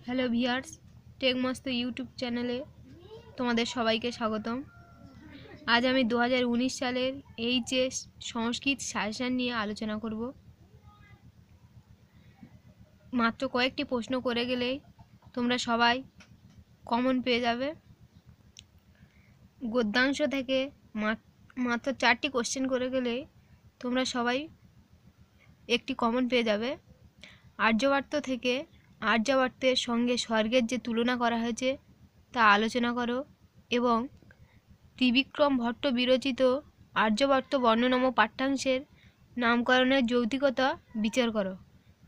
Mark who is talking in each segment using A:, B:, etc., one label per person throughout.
A: Hello viewers, টেকমস্ত YouTube চ্যানেলে তোমাদের সবাইকে স্বাগতম। আজ আমি 2019 সালের এইচএস সংস্কৃত সাজেশন নিয়ে আলোচনা করব। মাত্র কয়েকটি প্রশ্ন করে গেলেই তোমরা সবাই কমন পেয়ে যাবে। গদ্যাংশ থেকে মাত্র 4টি কোশ্চেন করে গেলেই তোমরা সবাই একটি কমন পেয়ে যাবে। আর্যবার্ত থেকে আর্যাবর্তের সঙ্গে স্বর্গের যে তুলনা করা হয়েছে তা আলোচনা করো এবং ত্রিবিক্রম ভট্ট বিরচিত আর্যবর্ত বর্ণনাম পাঠ্যাংশের নামকরণের যৌক্তিকতা বিচার করো।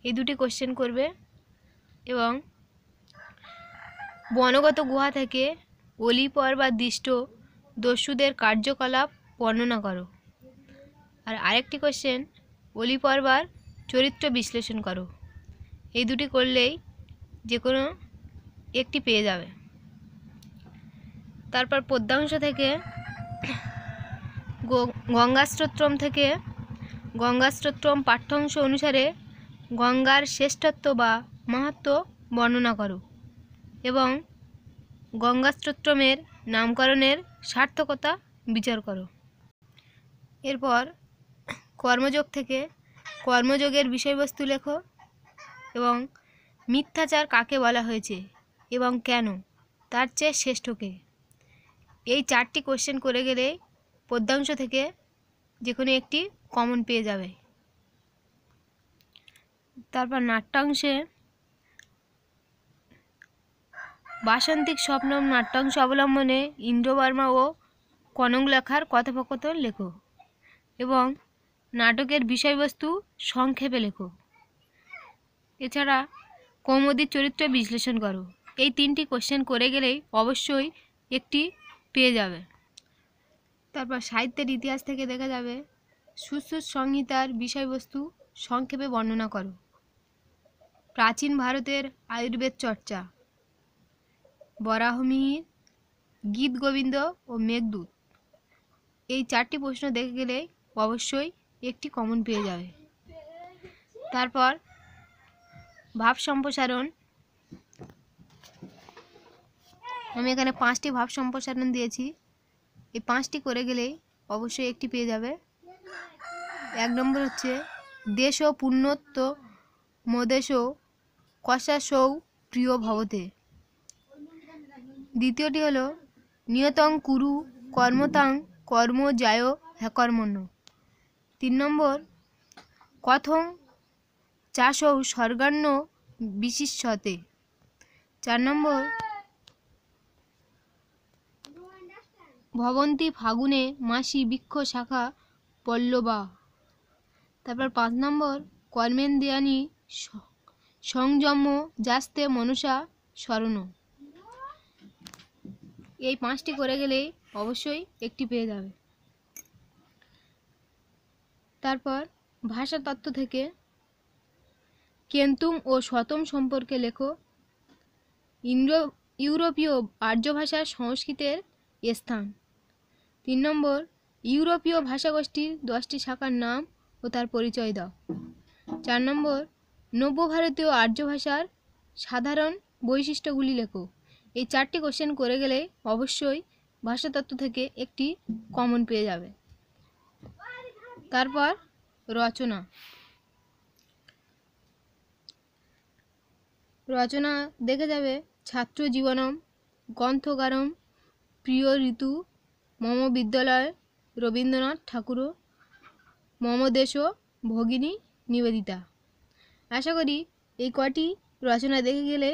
A: এই দুটি কোশ্চেন করবে এবং বনগত গুহা থেকে অলিপর বা দৃষ্ট দস্যুদের কার্যকলাপ বর্ণনা করো। আর আরেকটি কোশ্চেন অলিপরবার চরিত্র বিশ্লেষণ করো। এই দুটি করলেই যে কোনো একটি পেয়ে যাবে। তারপর পদ্যাংশ থেকে গঙ্গাস্তোত্রম থেকে গঙ্গাস্তোত্রম পাঠ্যাংশ অনুসারে গঙ্গার শ্রেষ্ঠত্ব বা মাহাত্ম্য বর্ণনা করো এবং গঙ্গাস্তোত্রমের নামকরণের সার্থকতা বিচার করো। এরপর কর্মযোগ থেকে কর্মযোগের বিষয়বস্তু লেখো এবং মিথ্যাচার কাকে বলা হয়েছে এবং কেন, তার চেয়ে শ্রেষ্ঠকে। এই 4টি কোশ্চেন করে গেলে পদ্যাংশ থেকে যে কোনো একটি কমন পেয়ে যাবে। তারপর নাট্যাংশে বাসন্তিক স্বপ্নম নাট্যাংশ অবলম্বনে ইন্দ্রবর্মা ও কনক লেখার কথোপকথন লেখো এবং নাটকের বিষয়বস্তু সংক্ষেপে লেখো। এছাড়া কৌমুদীর চরিত্র বিশ্লেষণ করো। এই 3টি কোশ্চেন করে গেলেই অবশ্যই একটি পেয়ে যাবে। তারপর সাহিত্যের ইতিহাস থেকে দেখা যাবে সুশ্রুত সংহিতার বিষয়বস্তু সংক্ষেপে বর্ণনা করো। প্রাচীন ভারতের আয়ুর্বেদ চর্চা, বরাহমিহির, গীত গোবিন্দ ও মেঘদূত। এই 4টি প্রশ্ন দেখে গেলেই অবশ্যই একটি কমন পেয়ে যাবে। তারপর ভাব সম্প্রসারণ, আমি এখানে 5টি ভাব সম্প্রসারণ দিয়েছি। এই 5টি করে গেলেই অবশ্যই একটি পেয়ে যাবে। 1 নম্বর হচ্ছে দেশ ও পুণ্যত্ব মোদেশ কষাসৌ প্রিয় ভবতে। দ্বিতীয়টি হলো নিয়তং কুরু কর্মতাং কর্ম যায় হ্যাকর্মণ্য। 3 নম্বর কথং চাষৌ স্বর্গান্ন বিশিষ্যতে। 4 নম্বর ভবন্তি ফাগুনে মাসি বৃক্ষ শাখা পল্লবা। তারপর 5 নম্বর কর্মেন্দ্রিয়ানি সংযম যাস্তে মনুষা স্মরণ। এই 5টি করে গেলেই অবশ্যই একটি পেয়ে যাবে। তারপর ভাষাতত্ত্ব থেকে কেন্তুম ও শতম সম্পর্কে লেখো। ইউরোপীয় আর্য ভাষা সংস্কৃতের স্থান। 3 নম্বর ইউরোপীয় ভাষাগোষ্ঠীর 10টি শাখার নাম ও তার পরিচয় দাও। 4 নম্বর নব্য ভারতীয় আর্য ভাষার সাধারণ বৈশিষ্ট্যগুলি লেখো। এই 4টি কোশ্চেন করে গেলে অবশ্যই ভাষাতত্ত্ব থেকে একটি কমন পেয়ে যাবে। তারপর রচনা দেখে যাবে ছাত্র জীবনম, গ্রন্থগারম, প্রিয় ঋতু, মম বিদ্যালয়, রবীন্দ্রনাথ ঠাকুর, মম দেশ, ভগিনী নিবেদিতা। আশা করি এই কটি রচনা দেখে গেলে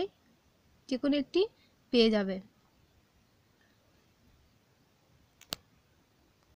A: যে কোনো একটি পেয়ে যাবে।